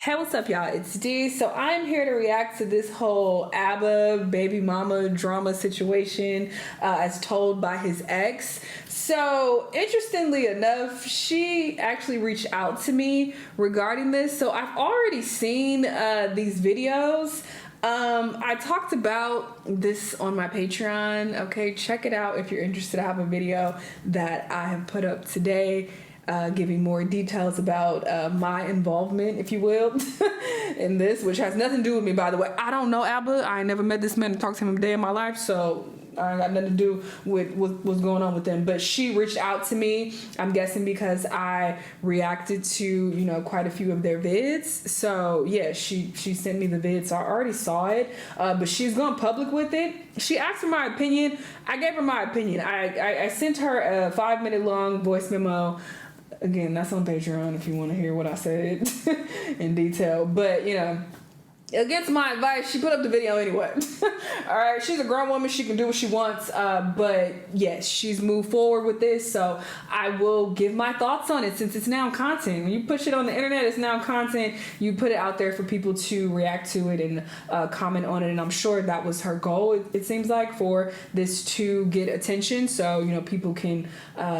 Hey, what's up, y'all? It's D. So I'm here to react to this whole ABBA baby mama drama situation as told by his ex. So interestingly enough, she actually reached out to me regarding this. So I've already seen these videos. I talked about this on my Patreon. Okay, check it out if you're interested. I have a video that I have put up today. Giving more details about my involvement, if you will, in this, which has nothing to do with me, by the way. I don't know ABBA. I never met this man and talked to him a day in my life, so I got nothing to do with what's going on with them. But she reached out to me, I'm guessing because I reacted to, quite a few of their vids. So yeah, she sent me the vids, so I already saw it, but she's gone public with it. She asked for my opinion. I gave her my opinion. I sent her a 5-minute long voice memo. Again, that's on Patreon if you want to hear what I said in detail. But, against my advice, she put up the video anyway. All right, she's a grown woman. She can do what she wants. But, yes, she's moved forward with this. So I will give my thoughts on it since it's now content. When you push it on the internet, it's now content. You put it out there for people to react to it and comment on it. And I'm sure that was her goal, it seems like, for this to get attention. So, people can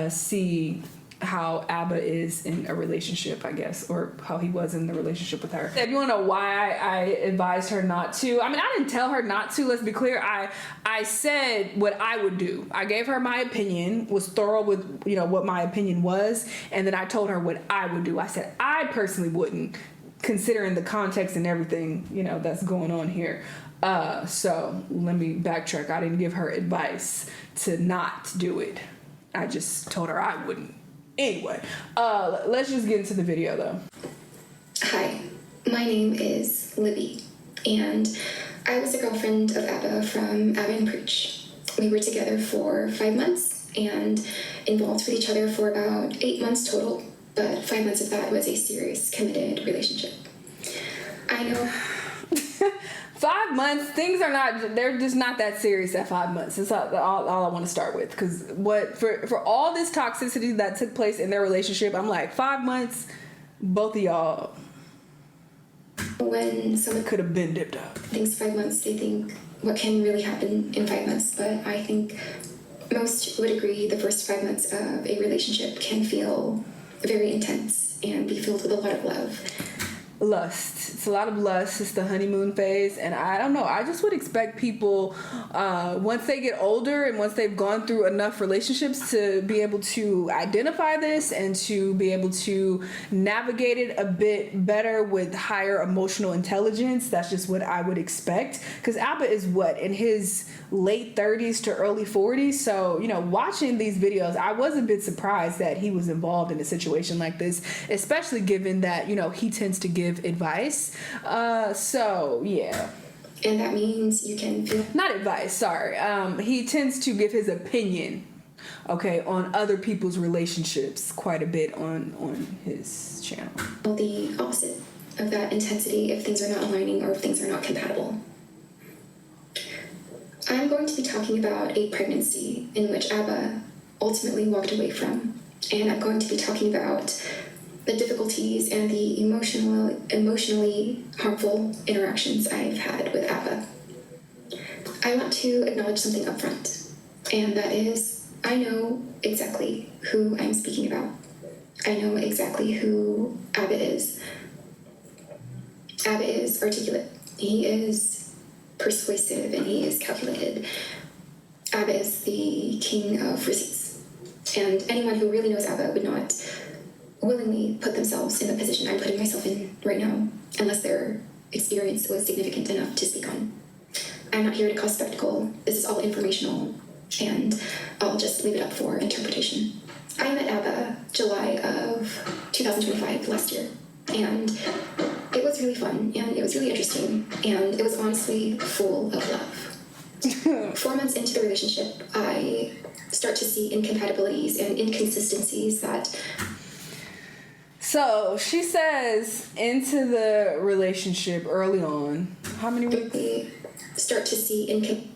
see how ABBA is in a relationship, I guess, or how he was in the relationship with her. If you want to know why I advised her not to, I didn't tell her not to, let's be clear. I said what I would do. I gave her my opinion, was thorough with, what my opinion was, and then I told her what I would do. I said I personally wouldn't, considering the context and everything, that's going on here. So let me backtrack. I didn't give her advice to not do it. I just told her I wouldn't. Anyway, let's just get into the video though. Hi, my name is Libby, and I was a girlfriend of ABBA from ABBA and Preach. We were together for 5 months and involved with each other for about 8 months total, but 5 months of that was a serious, committed relationship. I know 5 months, they're just not that serious at 5 months. That's all I want to start with. Because for all this toxicity that took place in their relationship, I'm like, 5 months, both of y'all, when someone could have been dipped up. thinks 5 months, they think, what can really happen in 5 months? But I think most would agree the first 5 months of a relationship can feel very intense and be filled with a lot of love. Lust. It's a lot of lust. It's the honeymoon phase, and I don't know, I just would expect people once they get older and once they've gone through enough relationships to be able to identify this and to be able to navigate it a bit better with higher emotional intelligence. That's just what I would expect, because ABBA is in his late 30s to early 40s. So watching these videos, I was a bit surprised that he was involved in a situation like this, especially given that he tends to give advice. So yeah. And that means you can feel... Not advice, sorry. He tends to give his opinion, on other people's relationships quite a bit on his channel. the opposite of that intensity if things are not aligning or if things are not compatible. I'm going to be talking about a pregnancy in which ABBA ultimately walked away from, and I'm going to be talking about the difficulties and the emotionally harmful interactions I've had with ABBA. I want to acknowledge something up front, and that is, I know exactly who I'm speaking about. I know exactly who ABBA is. ABBA is articulate. He is persuasive, and he is calculated. ABBA is the king of receipts, and anyone who really knows ABBA would not willingly put themselves in the position I'm putting myself in right now, unless their experience was significant enough to speak on. I'm not here to cause spectacle. This is all informational, and I'll just leave it up for interpretation. I met ABBA July of 2025, last year, and it was really fun, and it was really interesting, and it was honestly full of love. 4 months into the relationship, I start to see incompatibilities and inconsistencies that... So she says into the relationship early on, how many weeks? We start to see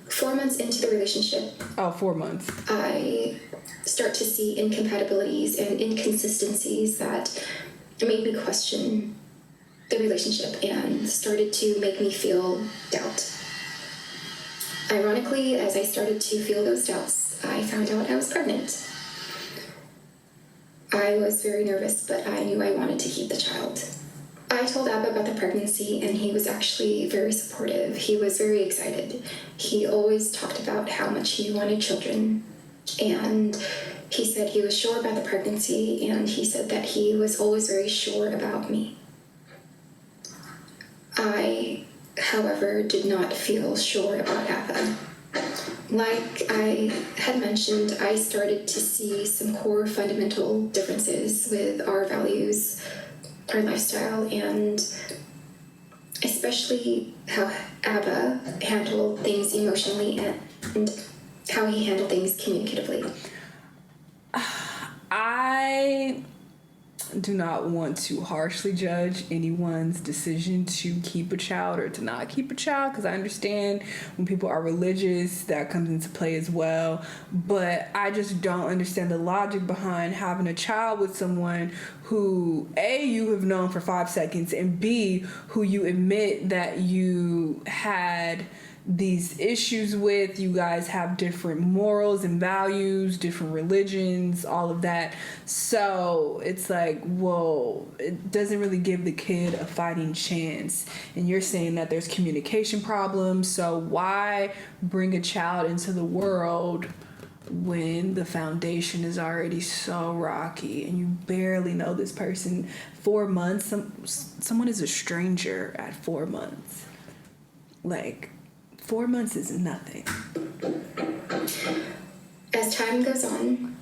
4 months into the relationship. Oh, 4 months. I start to see incompatibilities and inconsistencies that made me question the relationship and started to make me feel doubt. Ironically, as I started to feel those doubts, I found out I was pregnant. I was very nervous, but I knew I wanted to keep the child. I told Abba about the pregnancy, and he was actually very supportive. He was very excited. He always talked about how much he wanted children, and he said he was sure about the pregnancy, and he said that he was always very sure about me. I, however, did not feel sure about Abba. Like I had mentioned, I started to see some core fundamental differences with our values, our lifestyle, and especially how Abba handled things emotionally and how he handled things communicatively. I do not want to harshly judge anyone's decision to keep a child or to not keep a child, because I understand when people are religious that comes into play as well, but I just don't understand the logic behind having a child with someone who A, you have known for 5 seconds, and B, who you admit that you had these issues with. You guys have different morals and values, different religions, all of that. So it's like, well, it doesn't really give the kid a fighting chance. And you're saying that there's communication problems. So why bring a child into the world when the foundation is already so rocky and you barely know this person? 4 months, someone is a stranger at 4 months. Like, 4 months is nothing. As time goes on,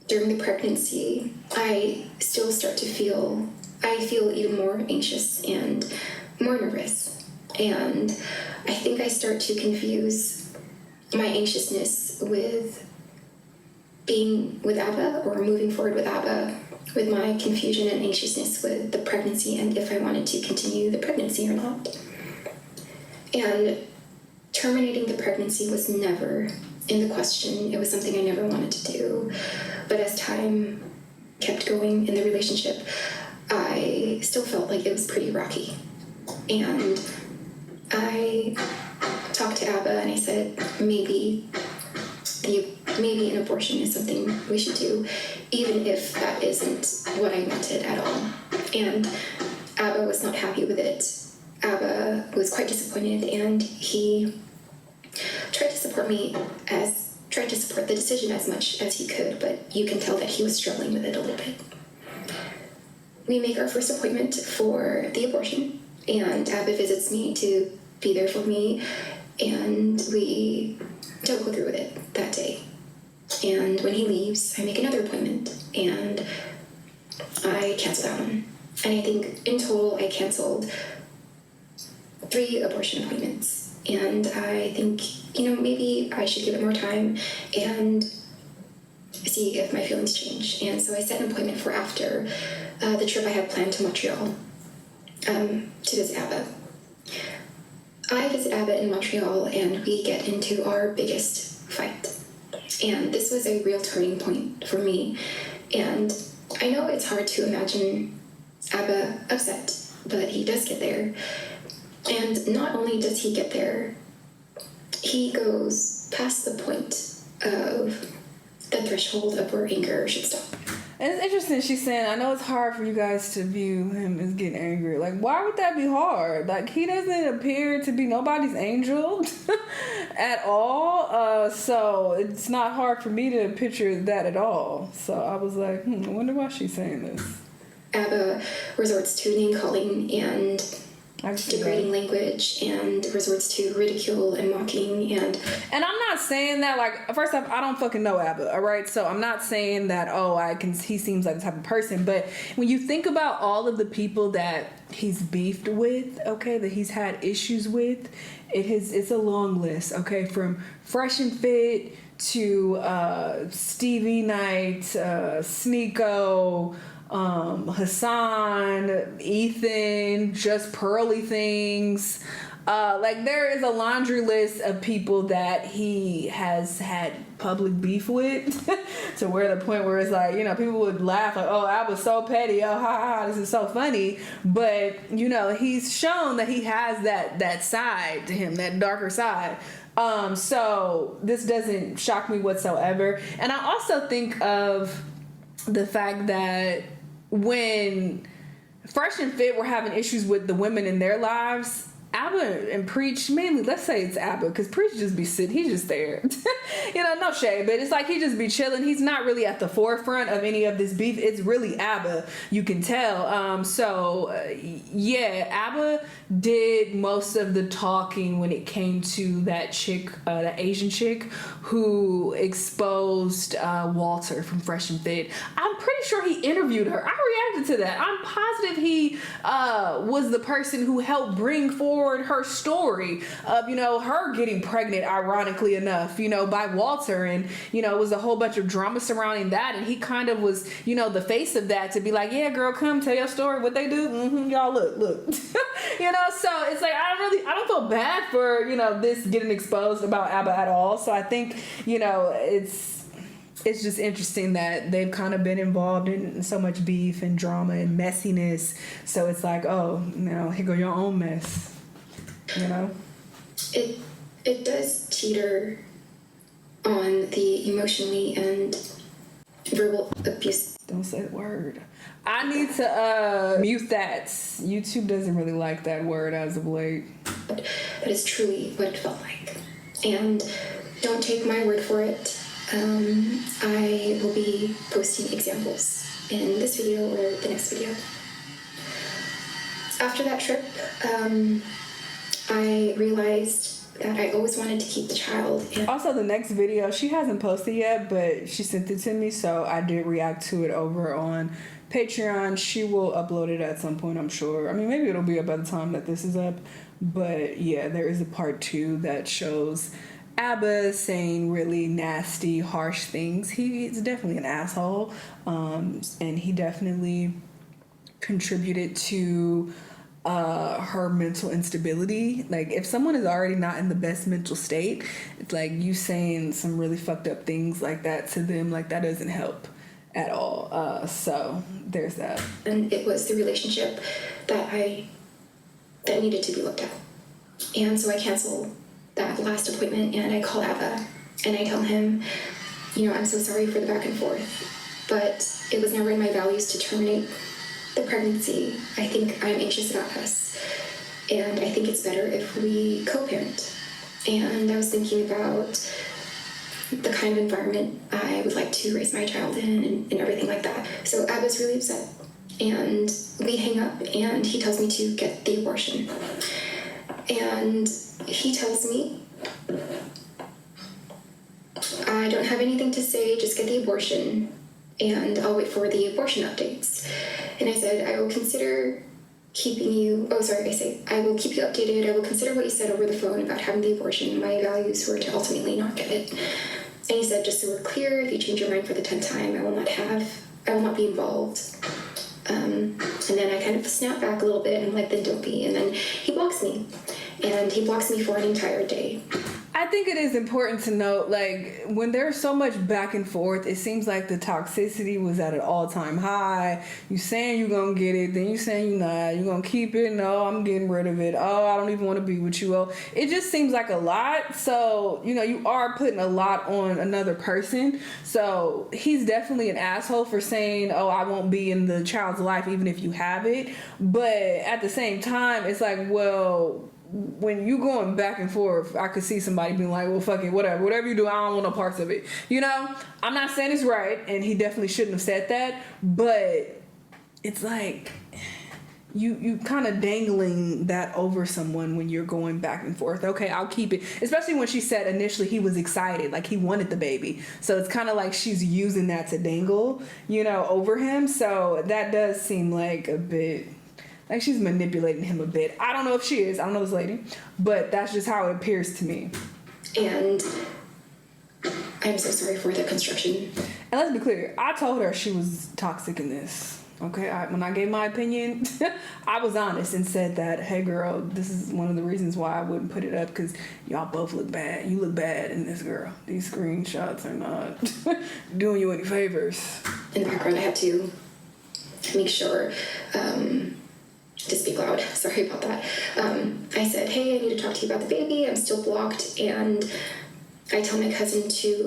during the pregnancy, I still start to feel even more anxious and more nervous. And I think I start to confuse my anxiousness with being with Abba or moving forward with Abba with my confusion and anxiousness with the pregnancy and if I wanted to continue the pregnancy or not. And terminating the pregnancy was never in the question. It was something I never wanted to do. But as time kept going in the relationship, I still felt like it was pretty rocky. And I talked to Abba and I said, maybe an abortion is something we should do, even if that isn't what I wanted at all. And Abba was not happy with it. Abba was quite disappointed, and he tried to support the decision as much as he could, but you can tell that he was struggling with it a little bit. We make our first appointment for the abortion, and Abba visits me to be there for me, and we don't go through with it that day. And when he leaves, I make another appointment, and I cancel that one. And I think in total I canceled 3 abortion appointments. And I think, maybe I should give it more time and see if my feelings change. And so I set an appointment for after the trip I had planned to Montreal to visit Abba. I visit Abba in Montreal, and we get into our biggest fight. And this was a real turning point for me. And I know it's hard to imagine Abba upset, but he does get there. And not only does he get there, he goes past the point of the threshold of where anger should stop. And it's interesting, she's saying, I know it's hard for you guys to view him as getting angry. Like, why would that be hard? Like, he doesn't appear to be nobody's angel at all. So it's not hard for me to picture that at all. So I was like, I wonder why she's saying this. Abba resorts to name-calling and degrading language, and resorts to ridicule and mocking, and I'm not saying that, like, first off, I don't fucking know Abba, all right? So I'm not saying that, he seems like the type of person, but when you think about all of the people that he's beefed with, okay, that he's had issues with, it's a long list, okay, from Fresh and Fit to Stevie Knight, Sneeko, Hassan, Ethan, Just Pearly Things, Like, there is a laundry list of people that he has had public beef with to where the point where it's like, you know, people would laugh like, oh, I was so petty, oh, ha ha, this is so funny. But, you know, he's shown that he has that side to him, that darker side. So this doesn't shock me whatsoever. And I also think of the fact that when Fresh and Fit were having issues with the women in their lives, Abba and Preach, mainly, let's say it's Abba, because Preach just be sitting, he's just there. You know, no shade, but it's like he just be chilling. He's not really at the forefront of any of this beef. It's really Abba, you can tell. Yeah, Abba did most of the talking when it came to that chick, that Asian chick, who exposed Walter from Fresh and Fit. I'm pretty sure he interviewed her. I reacted to that. I'm positive he was the person who helped bring forward her story of, you know, her getting pregnant, ironically enough, you know, by Walter. And, you know, it was a whole bunch of drama surrounding that. And he kind of was, you know, the face of that, to be like, yeah, girl, come tell your story. What they do? Y'all look. You know, so it's like, I don't feel bad for, you know, this getting exposed about Abba at all. So I think, you know, it's just interesting that they've kind of been involved in so much beef and drama and messiness. So it's like, oh, you know, here go your own mess. You know, it does teeter on the emotionally and verbal abuse. Don't say the word. I need to mute that. YouTube doesn't really like that word as of late. But it's truly what it felt like. And don't take my word for it. I will be posting examples in this video or the next video. After that trip, I realized that I always wanted to keep the child. Also, the next video, she hasn't posted yet, but she sent it to me, so I did react to it over on Patreon. She will upload it at some point, I'm sure. I mean, maybe it'll be up by the time that this is up. But yeah, there is a part 2 that shows Abba saying really nasty, harsh things. He's definitely an asshole, and he definitely contributed to her mental instability. Like, if someone is already not in the best mental state, it's like you saying some really fucked up things like that to them, like, that doesn't help at all. So there's that. And it was the relationship that needed to be looked at. And so I canceled that last appointment, and I call Abba and I tell him, you know, I'm so sorry for the back and forth, but it was never in my values to terminate the pregnancy. I think I'm anxious about us, and I think it's better if we co-parent. And I was thinking about the kind of environment I would like to raise my child in, and everything like that. So Abba's really upset, and we hang up, and he tells me to get the abortion. And he tells me, I don't have anything to say, just get the abortion, and I'll wait for the abortion updates. And I said, I will consider keeping you, I will keep you updated. I will consider what you said over the phone about having the abortion. My values were to ultimately not get it. And he said, just so we're clear, if you change your mind for the 10th time, I will not be involved. And then I kind of snap back a little bit, and I'm like, then don't be. And then he blocks me. And he blocks me for an entire day. I think it is important to note, like, when there's so much back and forth, it seems like the toxicity was at an all-time high. You saying you're gonna get it, then you saying you're not. You're gonna keep it. No, I'm getting rid of it. Oh, I don't even want to be with you. Oh, it just seems like a lot. So, you know, you are putting a lot on another person. So he's definitely an asshole for saying, oh, I won't be in the child's life even if you have it. But at the same time, it's like, well, when you going back and forth, I could see somebody being like, well, fuck it, whatever you do, I don't want no parts of it. You know, I'm not saying it's right, and he definitely shouldn't have said that, but it's like you kind of dangling that over someone when you're going back and forth. Okay, I'll keep it. Especially when she said initially he was excited, like he wanted the baby. So it's kind of like she's using that to dangle, you know, over him. So that does seem like a bit... like she's manipulating him a bit. I don't know if she is. I don't know this lady. But that's just how it appears to me. And I'm so sorry for the construction. And let's be clear. I told her she was toxic in this. Okay, when I gave my opinion, I was honest and said that, hey girl, this is one of the reasons why I wouldn't put it up, because y'all both look bad. You look bad in this, girl. These screenshots are not doing you any favors. In the background, I had to make sure to speak loud. Sorry about that. I said, hey, I need to talk to you about the baby. I'm still blocked, and I tell my cousin to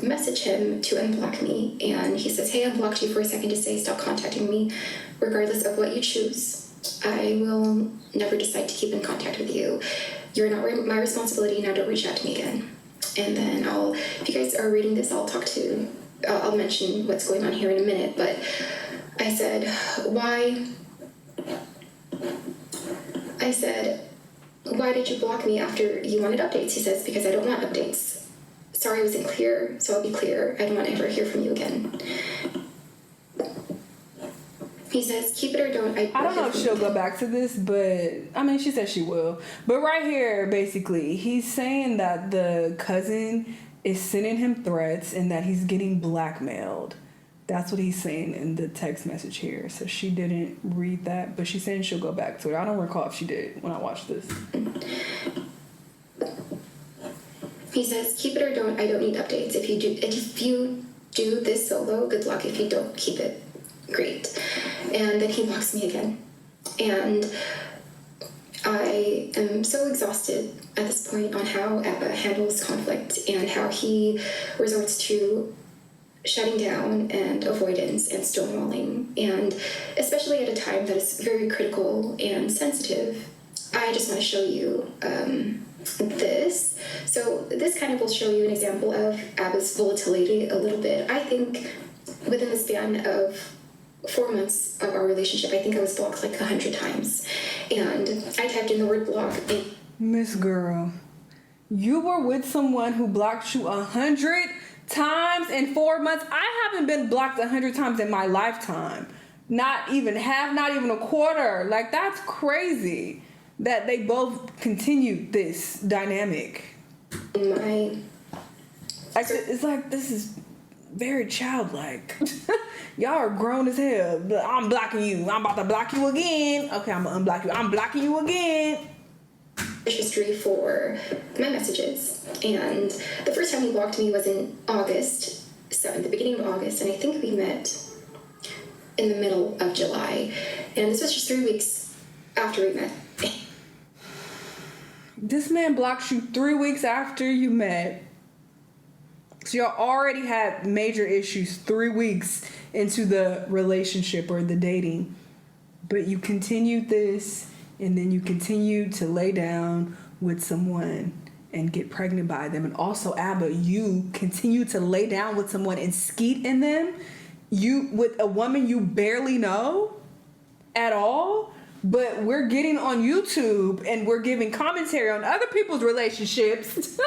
message him to unblock me, and he says, hey, I unblocked you for a second to say stop contacting me. Regardless of what you choose, I will never decide to keep in contact with you. You're not my responsibility. Now don't reach out to me again. And then if you guys are reading this, I'll mention what's going on here in a minute, but I said, why did you block me after you wanted updates? He says, because I don't want updates. Sorry I wasn't clear, so I'll be clear. I don't want to ever hear from you again. He says, keep it or don't. I don't know if she'll go back to this, but I mean, she says she will. But right here, basically, he's saying that the cousin is sending him threats and that he's getting blackmailed. That's what he's saying in the text message here. So she didn't read that, but she's saying she'll go back to it. I don't recall if she did when I watched this. He says, keep it or don't. I don't need updates. If you do this solo, good luck. If you don't, keep it. Great. And then he blocks me again. And I am so exhausted at this point on how Abba handles conflict and how he resorts to shutting down and avoidance and stonewalling, and especially at a time that is very critical and sensitive. I just want to show you this. So this kind of will show you an example of Abba's volatility a little bit. I think within the span of 4 months of our relationship, I think I was blocked like 100 times. And I typed in the word block. Miss Girl, you were with someone who blocked you 100 times in 4 months. I haven't been blocked 100 times in my lifetime. Not even half, not even a quarter. Like, that's crazy that they both continued this dynamic. It's like, this is very childlike. Y'all are grown as hell. I'm blocking you. I'm about to block you again. Okay, I'm gonna unblock you. I'm blocking you again. History for my messages, and the first time he blocked me was in August, so at the beginning of August, and I think we met in the middle of July, and this was just 3 weeks after we met. This man blocked you 3 weeks after you met, so y'all already had major issues 3 weeks into the relationship or the dating, but you continued this. And then you continue to lay down with someone and get pregnant by them. And also, Abba, you continue to lay down with someone and skeet in them. You with a woman you barely know at all. But we're getting on YouTube and we're giving commentary on other people's relationships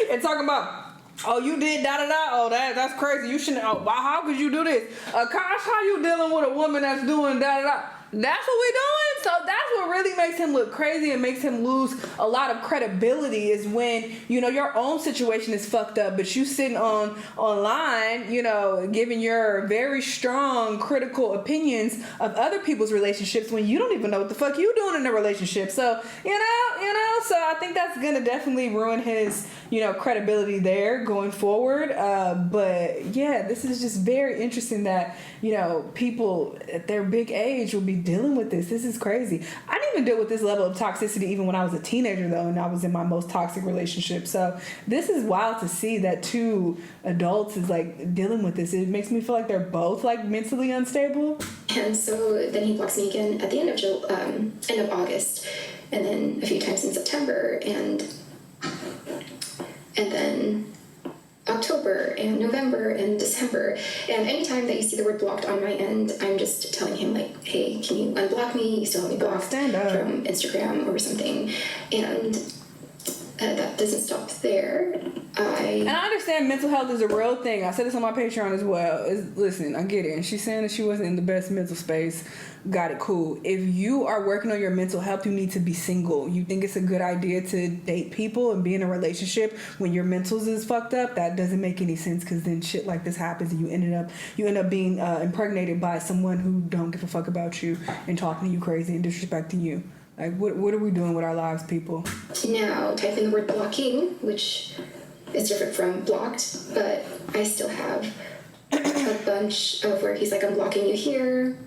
and talking about, oh, you did da-da-da. Oh, that's crazy. You shouldn't. Oh, how could you do this? Gosh, how you dealing with a woman that's doing da-da-da? That's what we're doing. So that's what really makes him look crazy and makes him lose a lot of credibility, is when, your own situation is fucked up, but you sitting online, giving your very strong critical opinions of other people's relationships when you don't even know what the fuck you doing in a relationship. So, so I think that's going to definitely ruin his, credibility there going forward. But yeah, this is just very interesting that, people at their big age will be dealing with this. This is crazy. I didn't even deal with this level of toxicity even when I was a teenager, though, and I was in my most toxic relationship. So this is wild to see that two adults is like dealing with this. It makes me feel like they're both like mentally unstable. And so then he blocks me again at the end of August, and then a few times in September, and then October and November and December. And anytime that you see the word blocked on my end, I'm just telling him like, hey, can you unblock me? You still have me blocked from Instagram or something. And that doesn't stop there. And I understand mental health is a real thing. I said this on my Patreon as well. Listen, I get it. And she's saying that she wasn't in the best mental space. Got it, cool. If you are working on your mental health, you need to be single. You think it's a good idea to date people and be in a relationship when your mentals is fucked up? That doesn't make any sense, because then shit like this happens and you end up being impregnated by someone who don't give a fuck about you and talking to you crazy and disrespecting you. Like, what are we doing with our lives, people? Now, type in the word blocking, which is different from blocked, but I still have a bunch of where he's like, I'm blocking you here.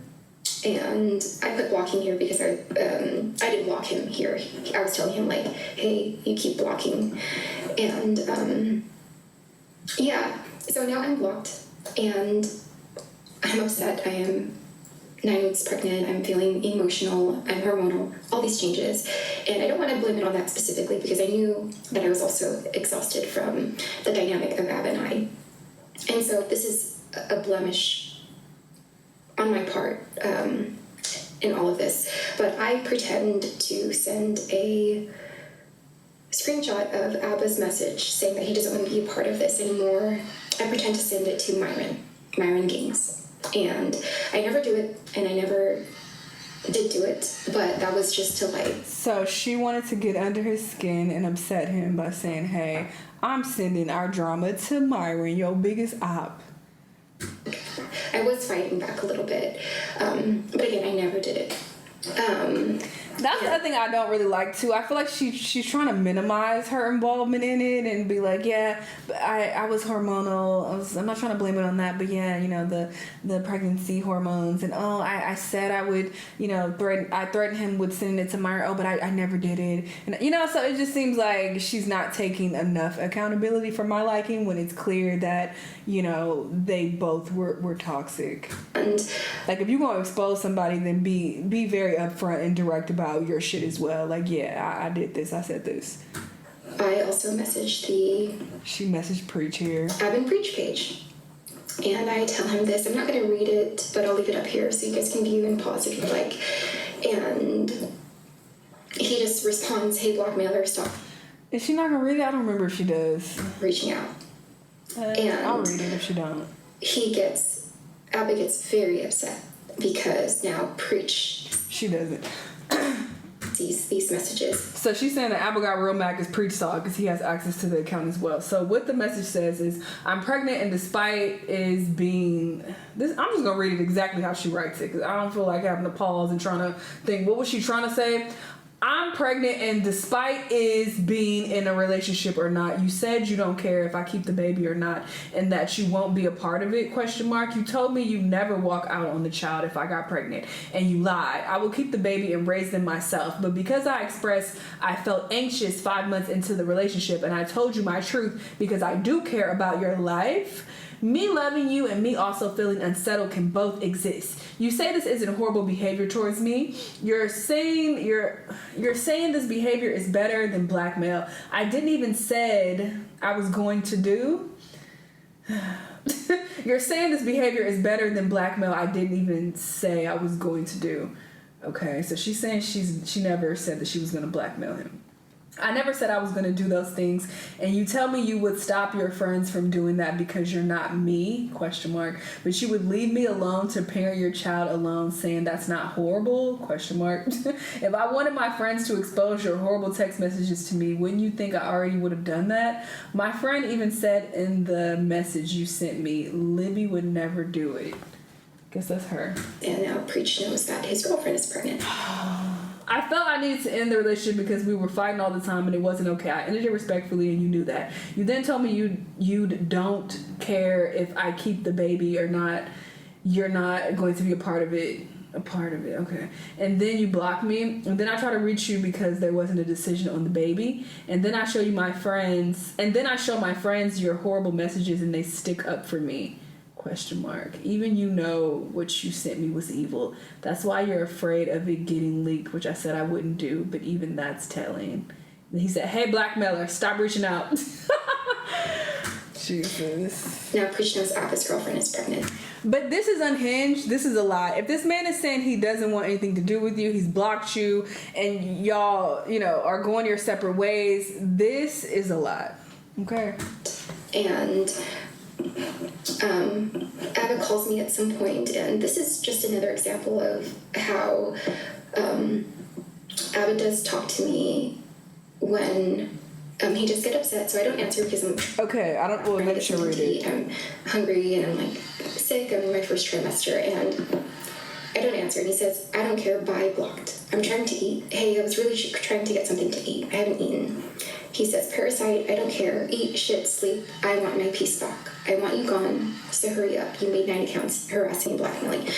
And I put blocking here because I didn't block him here. I was telling him, like, hey, you keep blocking. And, yeah. So now I'm blocked, and I'm upset. I am 9 weeks pregnant. I'm feeling emotional. I'm hormonal. All these changes. And I don't want to blame it on that specifically, because I knew that I was also exhausted from the dynamic of Ab and I. And so this is a blemish on my part in all of this, but I pretend to send a screenshot of Abba's message saying that he doesn't want to be a part of this anymore. I pretend to send it to Myron Gaines, and I never do it, and I never did do it, but that was just to like... So she wanted to get under his skin and upset him by saying, hey, I'm sending our drama to Myron, your biggest op. I was fighting back a little bit, but again, I never did it. That's the other thing I don't really like too. I feel like she's trying to minimize her involvement in it and be like, yeah, but I was hormonal. I'm not trying to blame it on that, but yeah, you know, the pregnancy hormones, and I said I would, you know, threatened him with sending it to Myra, but I never did it, and you know, so it just seems like she's not taking enough accountability for my liking when it's clear that, you know, they both were toxic. And like, if you're gonna expose somebody, then be very upfront and direct about your shit as well. Like, yeah, I did this, I said this. I also messaged She messaged Preach here. Ab and Preach page, and I tell him this. I'm not going to read it, but I'll leave it up here so you guys can view and pause if you'd like. And he just responds, hey, blackmailer, stop. Is she not gonna read it? I don't remember if she does. Reaching out. And I'll read it if she don't. Abba gets very upset because now Preach... She doesn't. these messages. So she's saying that Abba got real mad because Preach saw it because he has access to the account as well. So what the message says is, I'm pregnant, and despite is being... I'm just going to read it exactly how she writes it, because I don't feel like having to pause and trying to think, what was she trying to say? I'm pregnant, and despite is being in a relationship or not, you said you don't care if I keep the baby or not, and that you won't be a part of it, ? You told me you never walk out on the child if I got pregnant, and you lied. I will keep the baby and raise them myself, but because I expressed I felt anxious 5 months into the relationship, and I told you my truth because I do care about your life, me loving you and me also feeling unsettled can both exist. You say this isn't horrible behavior towards me. You're saying this behavior is better than blackmail. I didn't even said I was going to do. You're saying this behavior is better than blackmail. I didn't even say I was going to do. Okay, so she's saying she never said that she was going to blackmail him. I never said I was going to do those things, and you tell me you would stop your friends from doing that because you're not me, ? But you would leave me alone to parent your child alone, saying that's not horrible, ? If I wanted my friends to expose your horrible text messages to me, wouldn't you think I already would have done that? My friend even said in the message you sent me, Libby would never do it. Guess that's her. And now Preach knows that his girlfriend is pregnant. I felt I needed to end the relationship because we were fighting all the time and it wasn't okay. I ended it respectfully, and you knew that. You then told me you don't care if I keep the baby or not. You're not going to be a part of it. Okay. And then you block me, and then I try to reach you because there wasn't a decision on the baby, and then I show my friends your horrible messages, and they stick up for me. ? Even you know what you sent me was evil. That's why you're afraid of it getting leaked, which I said I wouldn't do, but even that's telling. And he said, hey, blackmailer, stop reaching out. Jesus. Now Preach knows Abba's girlfriend is pregnant. But this is unhinged. This is a lie. If this man is saying he doesn't want anything to do with you, he's blocked you, and y'all, are going your separate ways, this is a lie. Okay. And Abba calls me at some point, and this is just another example of how Abba does talk to me when he just get upset, so I don't answer because I'm okay. I don't. Well, maybe she'll read it. I'm hungry and I'm like sick. I'm in my first trimester, and I don't answer. And he says, "I don't care. Bye, blocked. I'm trying to eat. Hey, I was really trying to get something to eat. I haven't eaten." He says, "Parasite. I don't care. Eat, shit, sleep. I want my peace back. I want you gone. So hurry up. You made 9 accounts, harassing and blackmailing."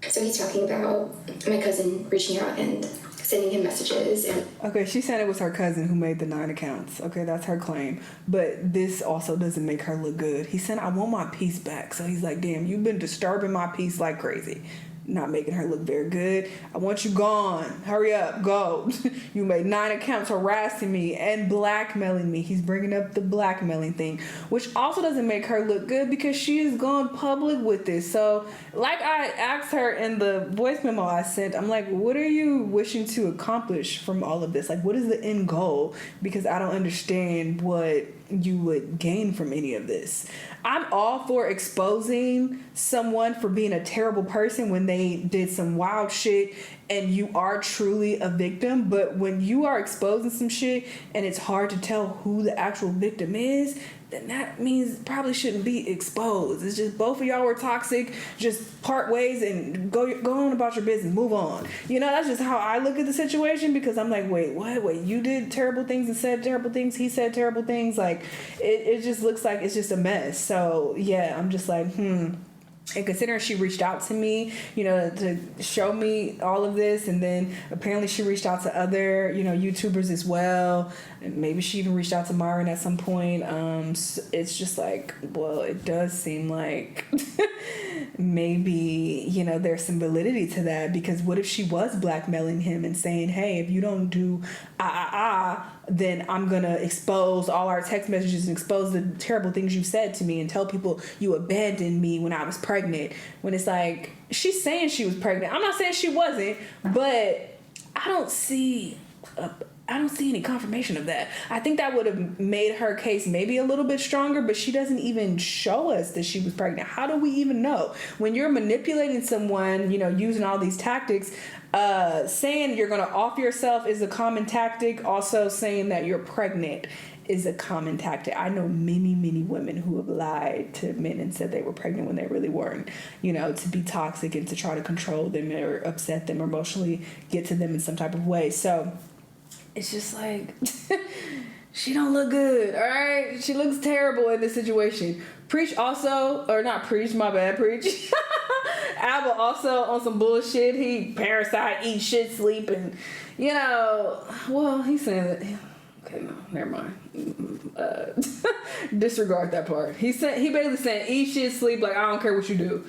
So he's talking about my cousin reaching out and sending him messages. And okay, she said it was her cousin who made the 9 accounts. Okay, that's her claim. But this also doesn't make her look good. He said, "I want my peace back." So he's like, damn, you've been disturbing my peace like crazy. Not making her look very good. "I want you gone. Hurry up. Go." You made 9 accounts harassing me and blackmailing me. He's bringing up the blackmailing thing, which also doesn't make her look good because she has gone public with this. So, like I asked her in the voice memo I sent, I'm like, what are you wishing to accomplish from all of this? Like, what is the end goal? Because I don't understand what you would gain from any of this. I'm all for exposing someone for being a terrible person when they did some wild shit and you are truly a victim, but when you are exposing some shit and it's hard to tell who the actual victim is, then that means it probably shouldn't be exposed. It's just both of y'all were toxic, just part ways and go on about your business, move on. That's just how I look at the situation, because I'm like, wait, what? Wait, you did terrible things and said terrible things, he said terrible things. Like, it just looks like it's just a mess. So, yeah, I'm just like, And considering she reached out to me, to show me all of this, and then apparently she reached out to other, YouTubers as well, and maybe she even reached out to Myron at some point. It's just like, well, it does seem like maybe, there's some validity to that, because what if she was blackmailing him and saying, hey, if you don't do then I'm gonna expose all our text messages and expose the terrible things you said to me and tell people you abandoned me when I was pregnant. When it's like, she's saying she was pregnant. I'm not saying she wasn't, but I don't see any confirmation of that. I think that would have made her case maybe a little bit stronger, but she doesn't even show us that she was pregnant. How do we even know? When you're manipulating someone, using all these tactics, saying you're going to off yourself is a common tactic. Also saying that you're pregnant is a common tactic. I know many, many women who have lied to men and said they were pregnant when they really weren't, to be toxic and to try to control them or upset them or emotionally get to them in some type of way. So it's just like, she don't look good, all right? She looks terrible in this situation. Preach also, or not Preach, my bad, Preach. Abba also on some bullshit. He parasite, eat shit, sleep, and, well, he's saying that. Okay, no, never mind. Disregard that part. He basically saying eat shit, sleep, like, I don't care what you do.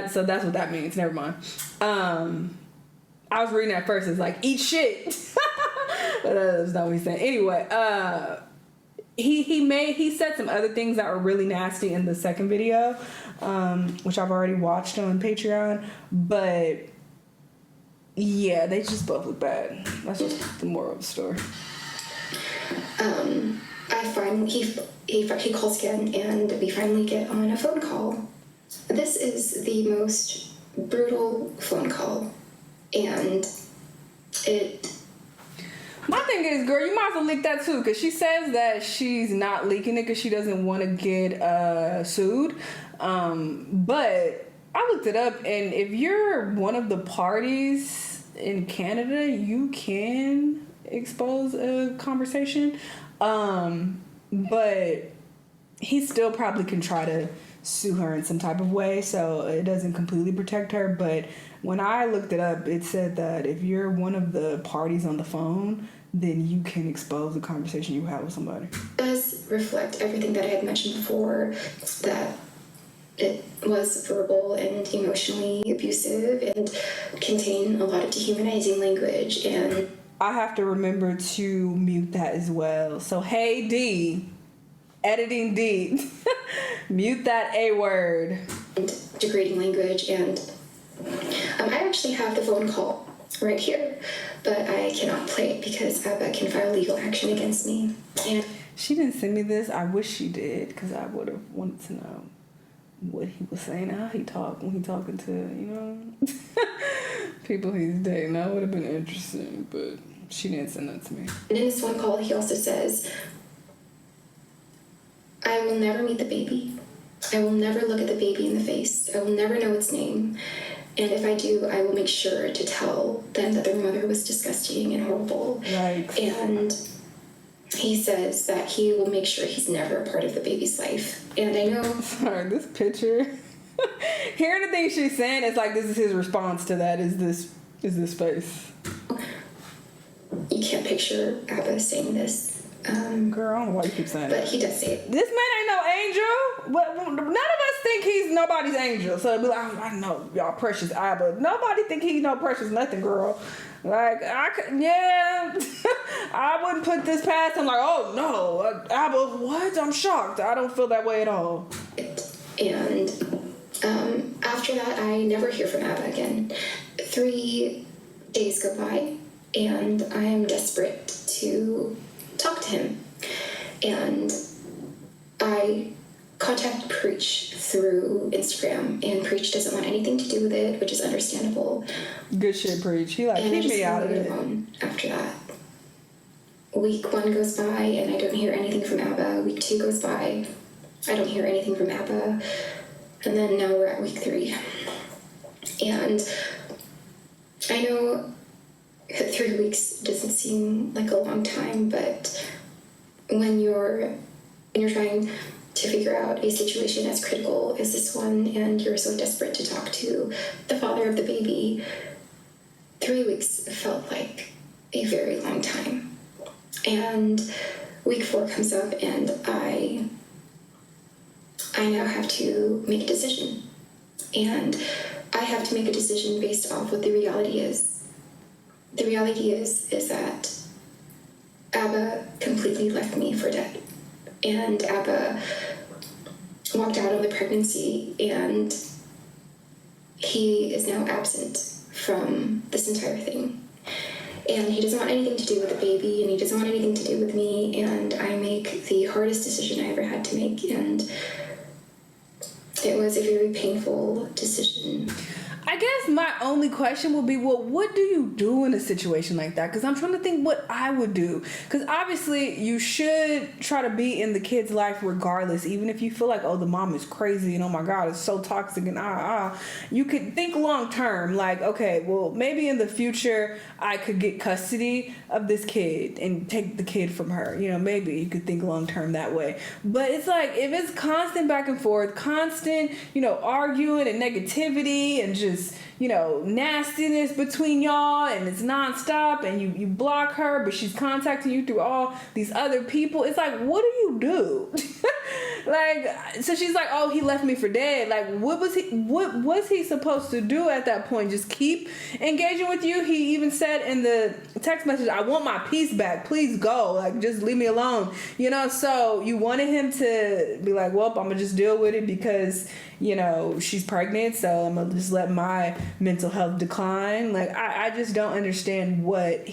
So that's what that means. Never mind. I was reading that first. It's like, eat shit. But that's not what he's saying. Anyway, he said some other things that were really nasty in the second video, which I've already watched on Patreon. But yeah, they just both look bad. That's just the moral of the story. He calls again, and we finally get on a phone call. This is the most brutal phone call, and my thing is, girl, you might as well leak that too, because she says that she's not leaking it because she doesn't want to get sued. But I looked it up, and if you're one of the parties in Canada, you can expose a conversation. But he still probably can try to sue her in some type of way, so it doesn't completely protect her. But when I looked it up, it said that if you're one of the parties on the phone, then you can expose the conversation you have with somebody. It does reflect everything that I had mentioned before, that it was verbal and emotionally abusive and contained a lot of dehumanizing language. And I have to remember to mute that as well. So, hey, D, Editing deep. Mute that A word. And degrading language, and I actually have the phone call right here, but I cannot play it because Abba can file legal action against me. And she didn't send me this. I wish she did, because I would have wanted to know what he was saying, how he talked when he talking to, people he's dating. That would have been interesting, but she didn't send that to me. And in this phone call, he also says, I will never meet the baby. I will never look at the baby in the face. I will never know its name. And if I do, I will make sure to tell them that their mother was disgusting and horrible. Right. And he says that he will make sure he's never a part of the baby's life. And I know... Sorry, this picture... Hearing the things she's saying, it's like this is his response to that, is this face. You can't picture Abba saying this. Girl, I don't know why you keep saying but that. He does say it. This man ain't no angel. But none of us think he's nobody's angel. So it'd be like, I know y'all precious Abba. Nobody think he's no precious nothing, girl. Like, I wouldn't put this past him like, oh no, Abba, what? I'm shocked. I don't feel that way at all. And after that, I never hear from Abba again. 3 days go by, and I am desperate to talk to him. And I contact Preach through Instagram, and Preach doesn't want anything to do with it, which is understandable. Good shit, Preach. He like, keep me out of it. After that, week 1 goes by, and I don't hear anything from Abba. Week 2 goes by, I don't hear anything from Abba. And then now we're at week 3. And I know 3 weeks doesn't seem like a long time, but when you're trying to figure out a situation as critical as this one, and you're so desperate to talk to the father of the baby, 3 weeks felt like a very long time. And week 4 comes up, and I now have to make a decision. And I have to make a decision based off what the reality is. The reality is that Abba completely left me for dead. And Abba walked out of the pregnancy, and he is now absent from this entire thing. And he doesn't want anything to do with the baby, and he doesn't want anything to do with me, and I make the hardest decision I ever had to make, and it was a very painful decision. I guess my only question would be, well, what do you do in a situation like that? Because I'm trying to think what I would do. Because obviously you should try to be in the kid's life regardless, even if you feel like, oh, the mom is crazy and oh my God, it's so toxic and you could think long term, like, okay, well, maybe in the future I could get custody of this kid and take the kid from her. Maybe you could think long term that way. But it's like, if it's constant back and forth, constant, arguing and negativity and just, nastiness between y'all, and it's nonstop, and you block her, but she's contacting you through all these other people. It's like, what do you do? Like, so she's like, oh, he left me for dead. Like, what was he supposed to do at that point? Just keep engaging with you? He even said in the text message, I want my peace back. Please go. Like, just leave me alone. So you wanted him to be like, well, I'm gonna just deal with it because, she's pregnant, so I'm gonna just let my mental health decline. Like, I just don't understand what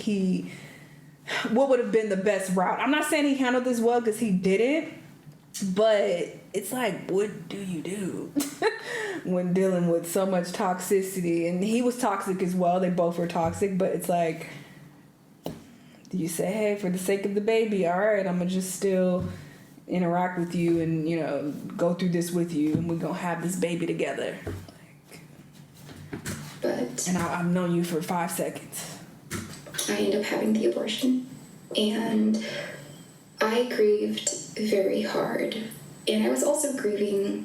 would have been the best route. I'm not saying he handled this well, because he didn't. But it's like, what do you do when dealing with so much toxicity? And he was toxic as well. They both were toxic. But it's like, do you say, hey, for the sake of the baby, all right, I'm going to just still interact with you and, go through this with you. And we're going to have this baby together. And I've known you for 5 seconds. I ended up having the abortion. And I grieved very hard, and I was also grieving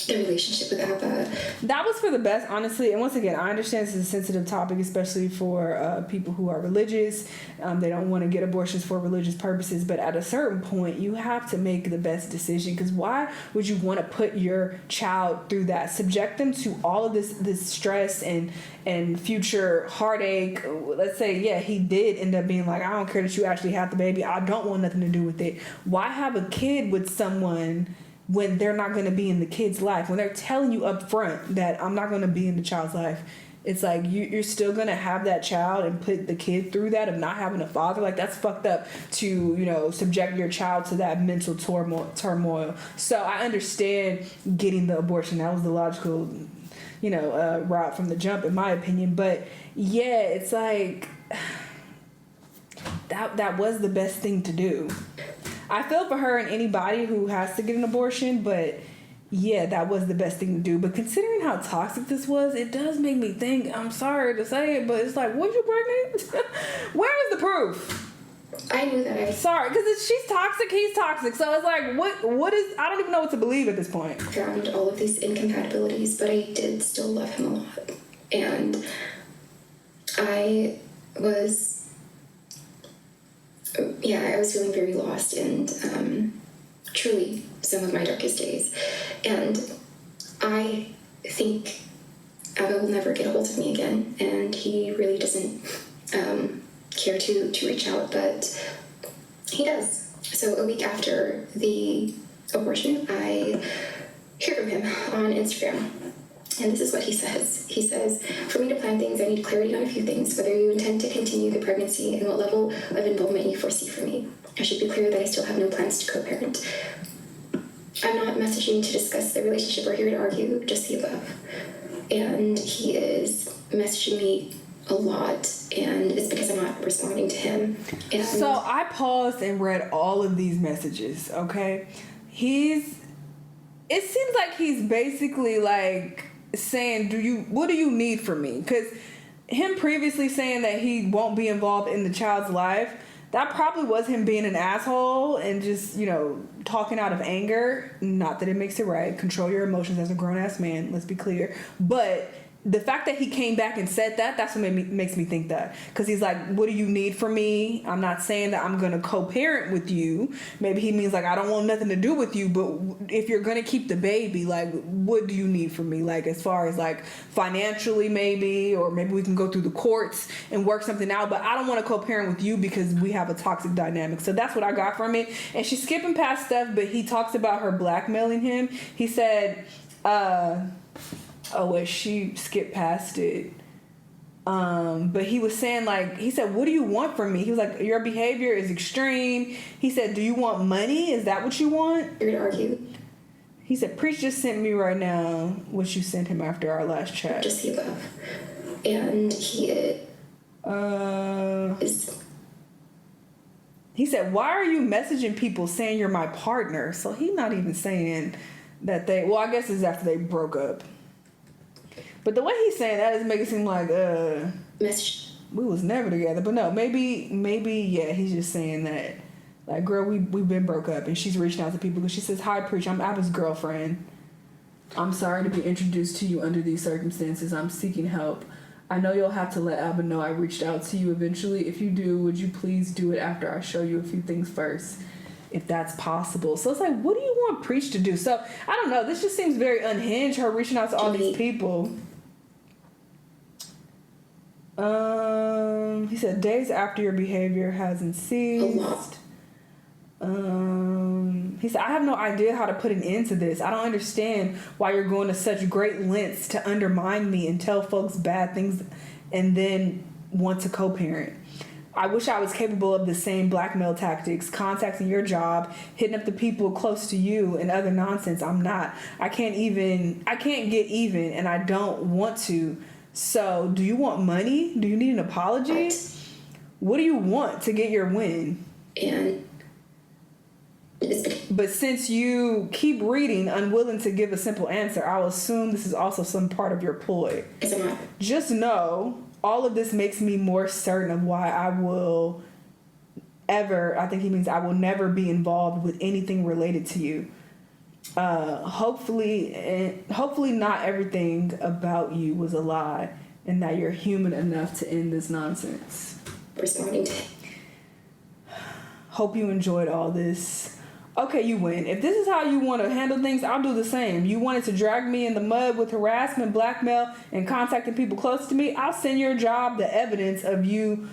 the relationship with Abba. That was for the best, honestly. And once again, I understand this is a sensitive topic, especially for people who are religious. They don't want to get abortions for religious purposes. But at a certain point, you have to make the best decision. Because why would you want to put your child through that? Subject them to all of this stress and future heartache. Let's say, yeah, he did end up being like, I don't care that you actually have the baby. I don't want nothing to do with it. Why have a kid with someone when they're not going to be in the kid's life, when they're telling you up front that I'm not going to be in the child's life? It's like you're still going to have that child and put the kid through that of not having a father. Like, that's fucked up to, you know, subject your child to that mental turmoil. So I understand getting the abortion. That was the logical, you know, route from the jump, in my opinion. But yeah, it's like that was the best thing to do. I feel for her and anybody who has to get an abortion, but yeah, that was the best thing to do. But considering how toxic this was, it does make me think, I'm sorry to say it, but it's like, was you pregnant? Where is the proof? I knew that. Sorry, because she's toxic, he's toxic. So it's like, what is, I don't even know what to believe at this point. Found all of these incompatibilities, but I did still love him a lot. And I was feeling very lost and truly some of my darkest days. And I think Abba will never get a hold of me again, and he really doesn't care to reach out, but he does. So a week after the abortion, I hear from him on Instagram. And this is what he says. He says, for me to plan things, I need clarity on a few things, whether you intend to continue the pregnancy and what level of involvement you foresee for me. I should be clear that I still have no plans to co-parent. I'm not messaging to discuss the relationship or here to argue, just the above. And he is messaging me a lot, and it's because I'm not responding to him. And so I paused and read all of these messages, okay? It seems like he's basically like saying, what do you need from me? Because him previously saying that he won't be involved in the child's life, that probably was him being an asshole and just, you know, talking out of anger. Not that it makes it right. Control your emotions as a grown-ass man, let's be clear. But the fact that he came back and said that, that's what makes me think that. Because he's like, what do you need from me? I'm not saying that I'm going to co-parent with you. Maybe he means like, I don't want nothing to do with you. But if you're going to keep the baby, like, what do you need from me? Like, as far as like financially maybe, or maybe we can go through the courts and work something out. But I don't want to co-parent with you because we have a toxic dynamic. So that's what I got from it. And she's skipping past stuff, but he talks about her blackmailing him. He said, she skipped past it. But he was saying, like, he said, what do you want from me? He was like, your behavior is extreme. He said, do you want money? Is that what you want? You're gonna argue. He said, Preach just sent me right now what you sent him after our last chat. Just the above. And he said, why are you messaging people saying you're my partner? So he's not even saying that I guess it's after they broke up. But the way he's saying that is making it seem like we was never together. But no, maybe yeah, he's just saying that, like, girl, we've been broke up, and she's reaching out to people because she says, hi, Preach, I'm Abba's girlfriend. I'm sorry to be introduced to you under these circumstances. I'm seeking help. I know you'll have to let Abba know I reached out to you eventually. If you do, would you please do it after I show you a few things first, if that's possible? So it's like, what do you want Preach to do? So I don't know. This just seems very unhinged, her reaching out to all these people. He said, days after your behavior hasn't ceased. He said, I have no idea how to put an end to this. I don't understand why you're going to such great lengths to undermine me and tell folks bad things and then want to co-parent. I wish I was capable of the same blackmail tactics, contacting your job, hitting up the people close to you, and other nonsense. I'm not. I can't get even, and I don't want to. So, do you want money? Do you need an apology? What do you want to get your win? But since you keep reading, unwilling to give a simple answer, I'll assume this is also some part of your ploy. Just know, all of this makes me more certain of why I will never be involved with anything related to you. hopefully not everything about you was a lie, and that you're human enough to end this nonsense. Responding to Hope you enjoyed all this. Okay, you win. If this is how you want to handle things, I'll do the same. You wanted to drag me in the mud with harassment, blackmail, and contacting people close to me, I'll send your job the evidence of your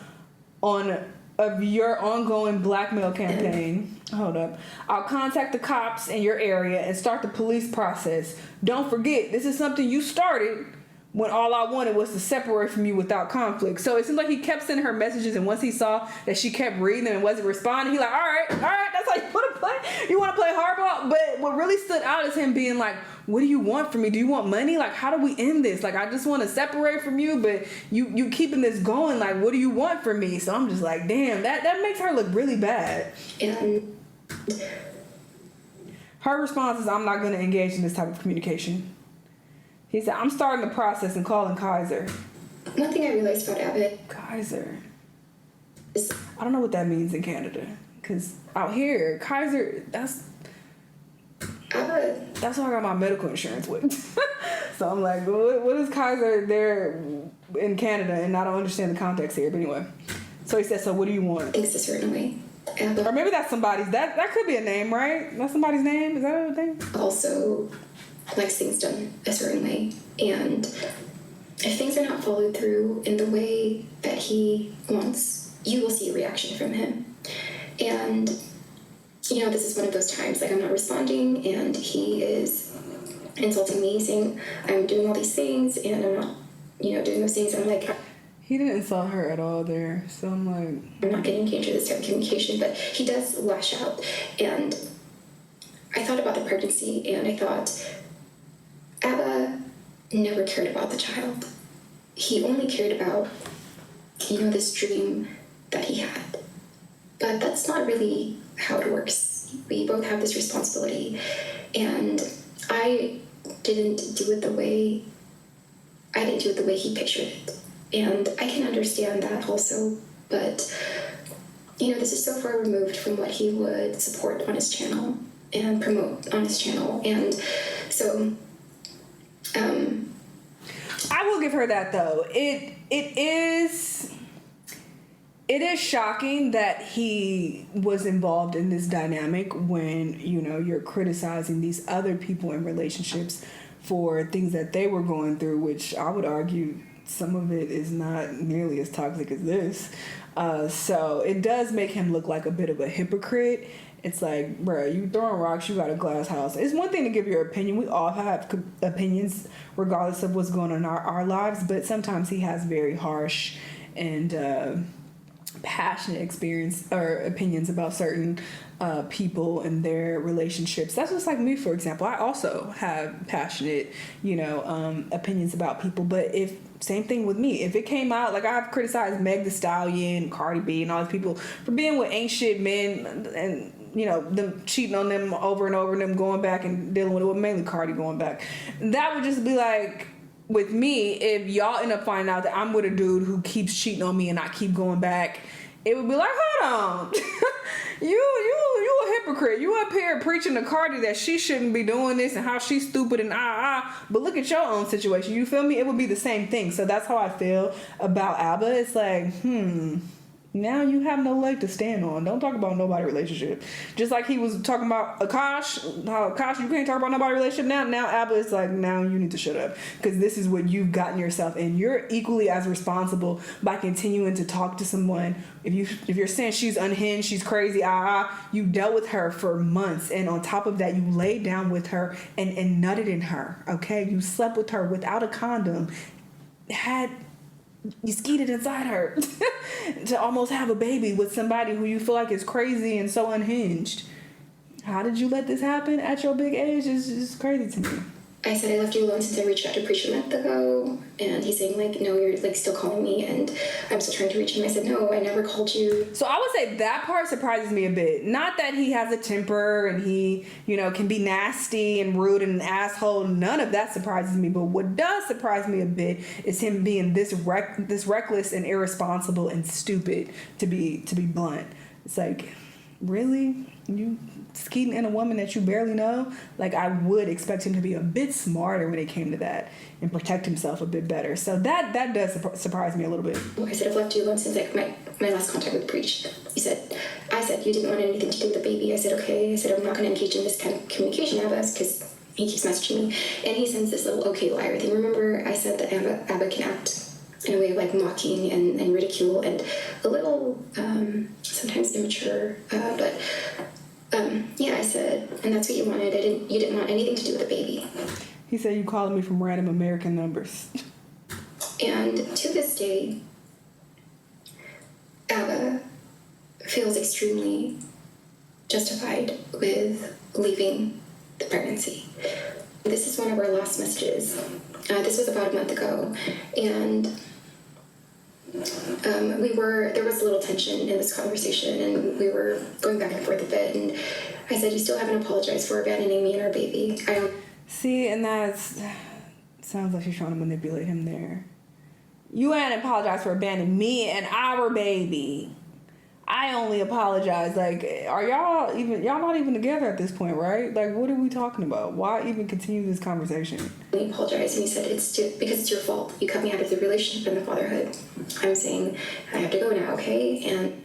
ongoing blackmail campaign. Hold up. I'll contact the cops in your area and start the police process. Don't forget, this is something you started when all I wanted was to separate from you without conflict. So it seemed like he kept sending her messages, and once he saw that she kept reading them and wasn't responding, he like, all right, that's how you want to play? You want to play hardball? But what really stood out is him being like, what do you want from me? Do you want money? Like, how do we end this? Like, I just want to separate from you, but you keeping this going. Like, what do you want from me? So I'm just like, damn, that makes her look really bad. and Her response is, I'm not going to engage in this type of communication. He said, I'm starting the process and calling Kaiser. one thing I realized about Abbott Kaiser. is I don't know what that means in Canada. Because out here, Kaiser, that's Abbott. what I got my medical insurance with. So I'm like, what is Kaiser there in Canada? And I don't understand the context here. But anyway. So he said, so what do you want? Thinks a certain way. Abbott Or maybe that's somebody's. That could be a name, right? That's somebody's name? Is that a thing? also likes things done a certain way, and if things are not followed through in the way that he wants, you will see a reaction from him. And this is one of those times, like, I'm not responding and he is insulting me, saying I'm doing all these things and I'm not doing those things. I'm like, He didn't insult her at all there. So I'm like, I'm not getting engaged in this type of communication, but he does lash out. And I thought about the pregnancy, and I thought, Abba never cared about the child. He only cared about, this dream that he had. But that's not really how it works. We both have this responsibility, and I didn't do it the way he pictured it. And I can understand that also, but this is so far removed from what he would support on his channel and promote on his channel. And so I will give her that though. It is shocking that he was involved in this dynamic when you're criticizing these other people in relationships for things that they were going through, which I would argue some of it is not nearly as toxic as this. So it does make him look like a bit of a hypocrite. It's like, bro, you throwing rocks, you got a glass house. It's one thing to give your opinion. We all have opinions regardless of what's going on in our lives, but sometimes he has very harsh and passionate opinions about certain people and their relationships. That's just like me, for example. I also have passionate, opinions about people, but same thing with me. If it came out, like, I've criticized Meg Thee Stallion, Cardi B, and all these people for being with ain't shit men and them cheating on them over and over and them going back and dealing with it, mainly Cardi going back. That would just be like, with me, if y'all end up finding out that I'm with a dude who keeps cheating on me and I keep going back, it would be like, hold on. You a hypocrite. You up here preaching to Cardi that she shouldn't be doing this and how she's stupid and but look at your own situation. You feel me? It would be the same thing. So that's how I feel about ABBA. It's like, now you have no leg to stand on. Don't talk about nobody relationship. Just like he was talking about Akash, how Akash, you can't talk about nobody relationship now. Now ABBA is like, now you need to shut up because this is what you've gotten yourself in. You're equally as responsible by continuing to talk to someone. If you're saying she's unhinged, she's crazy, you dealt with her for months, and on top of that, you laid down with her and nutted in her. Okay, you slept with her without a condom, you skeeted inside her to almost have a baby with somebody who you feel like is crazy and so unhinged. How did you let this happen at your big age? It's just crazy to me. I said I left you alone since I reached out to Preacher a month ago, and he's saying, like, no, you're, like, still calling me, and I'm still trying to reach him. I said, no, I never called you. So I would say that part surprises me a bit. Not that he has a temper and he, can be nasty and rude and an asshole. None of that surprises me. But what does surprise me a bit is him being this reckless and irresponsible and stupid, to be blunt. It's like, really? You skeeting in a woman that you barely know? Like, I would expect him to be a bit smarter when it came to that and protect himself a bit better. So that does surprise me a little bit. I said, I've left you alone since like my last contact with Breach. I said, you didn't want anything to do with the baby. I said, okay. I said, I'm not going to engage in this kind of communication with us because he keeps messaging me. And he sends this little okay liar thing. Remember, I said that Abba can act in a way of like mocking and ridicule and a little sometimes immature. Yeah, I said, and that's what you wanted. You didn't want anything to do with the baby. He said you calling me from random American numbers. And to this day, Abba feels extremely justified with leaving the pregnancy. This is one of our last messages. This was about a month ago, and there was a little tension in this conversation, and we were going back and forth a bit, and I said, you still haven't apologized for abandoning me and our baby. See, and sounds like she's trying to manipulate him there. You ain't apologized for abandoning me and our baby. I only apologize. Like, are y'all not even together at this point, right? Like, what are we talking about? Why even continue this conversation? He apologized, and he said, because it's your fault. You cut me out of the relationship and the fatherhood. I'm saying, I have to go now, okay?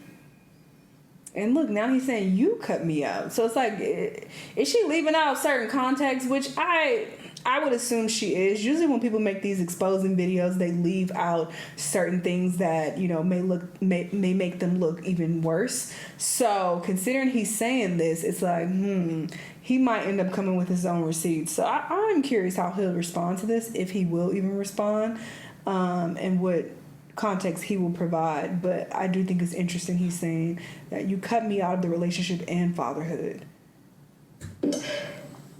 And look, now he's saying you cut me out. So it's like, is she leaving out certain context, which I would assume she is. Usually when people make these exposing videos, they leave out certain things that, may make them look even worse. So considering he's saying this, it's like, he might end up coming with his own receipts. So I'm curious how he'll respond to this, if he will even respond, and what context he will provide. But I do think it's interesting he's saying that you cut me out of the relationship and fatherhood.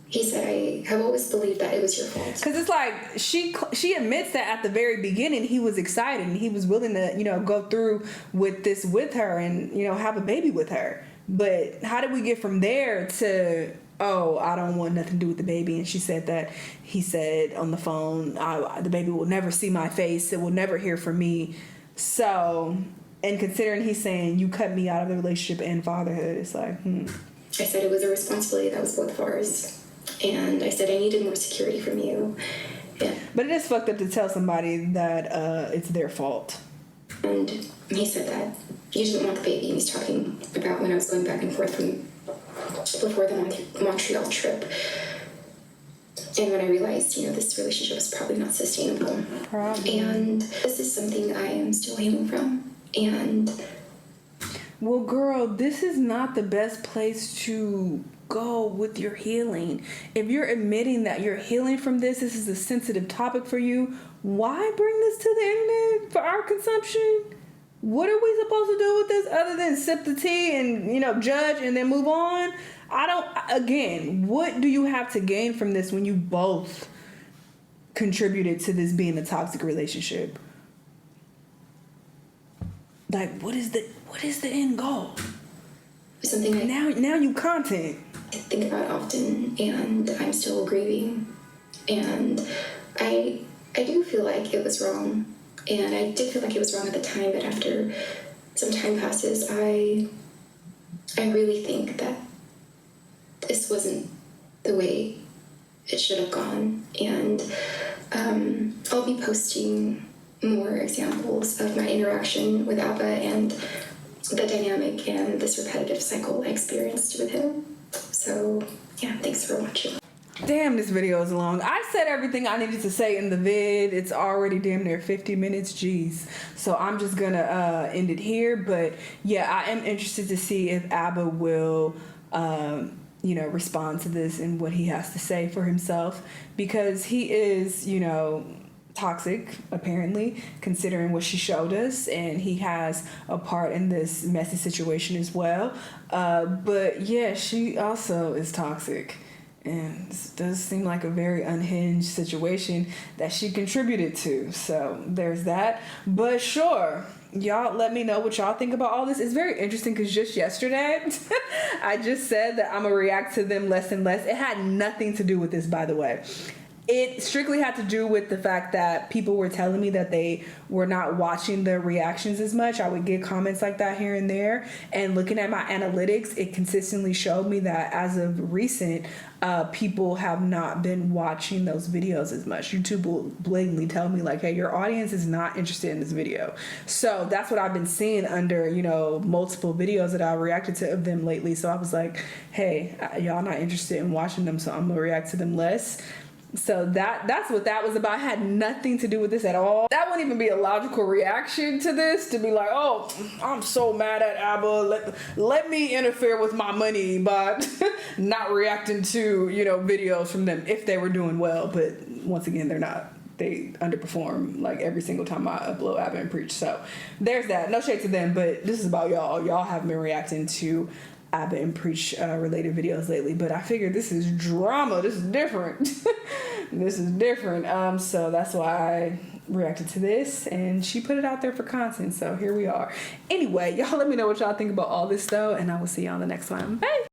He said, I have always believed that it was your fault. Because it's like, she admits that at the very beginning he was excited and he was willing to, go through with this with her and, have a baby with her. But how did we get from there to, oh, I don't want nothing to do with the baby? And she said that he said on the phone, the baby will never see my face. It will never hear from me. So, and considering he's saying you cut me out of the relationship and fatherhood, it's like, I said it was a responsibility that was both of ours. And I said I needed more security from you. Yeah. But it is fucked up to tell somebody that it's their fault. And he said that you didn't want the baby. And he's talking about when I was going back and forth from before the Montreal trip. And when I realized, this relationship was probably not sustainable. Probably. And this is something I am still healing from. And well, girl, this is not the best place to go with your healing. If you're admitting that you're healing from this is a sensitive topic for you, why bring this to the internet for our consumption? What are we supposed to do with this other than sip the tea and, judge and then move on? What do you have to gain from this when you both contributed to this being a toxic relationship? Like, what is the end goal? Something now you content. I think about often, and I'm still grieving, and I do feel like it was wrong, and I did feel like it was wrong at the time, but after some time passes, I really think that this wasn't the way it should have gone, and I'll be posting more examples of my interaction with Abba and the dynamic and this repetitive cycle I experienced with him. So, yeah, thanks for watching. Damn, this video is long. I said everything I needed to say in the vid. It's already damn near 50 minutes. Jeez. So I'm just gonna end it here. But yeah, I am interested to see if Abba will, respond to this and what he has to say for himself. Because he is, toxic, apparently, considering what she showed us, and he has a part in this messy situation as well. But yeah, she also is toxic, and this does seem like a very unhinged situation that she contributed to. So there's that. But sure, y'all let me know what y'all think about all this. It's very interesting because just yesterday I just said that I'm gonna react to them less and less. It had nothing to do with this, by the way. It strictly had to do with the fact that people were telling me that they were not watching the reactions as much. I would get comments like that here and there. And looking at my analytics, it consistently showed me that as of recent, people have not been watching those videos as much. YouTube will blatantly tell me like, hey, your audience is not interested in this video. So that's what I've been seeing under, multiple videos that I reacted to of them lately. So I was like, hey, y'all not interested in watching them, so I'm gonna react to them less. So that's what that was about. It had nothing to do with this at all. That wouldn't even be a logical reaction to this, to be like, oh, I'm so mad at ABBA. Let me interfere with my money by not reacting to, videos from them if they were doing well. But once again, they're not. They underperform like every single time I upload ABBA and Preach. So there's that. No shade to them, but this is about y'all. Y'all haven't been reacting to ABBA and Preach related videos lately, but I figured this is drama. This is different. This is different. So that's why I reacted to this, and she put it out there for content. So here we are. Anyway, y'all let me know what y'all think about all this though, and I will see y'all on the next one. Bye.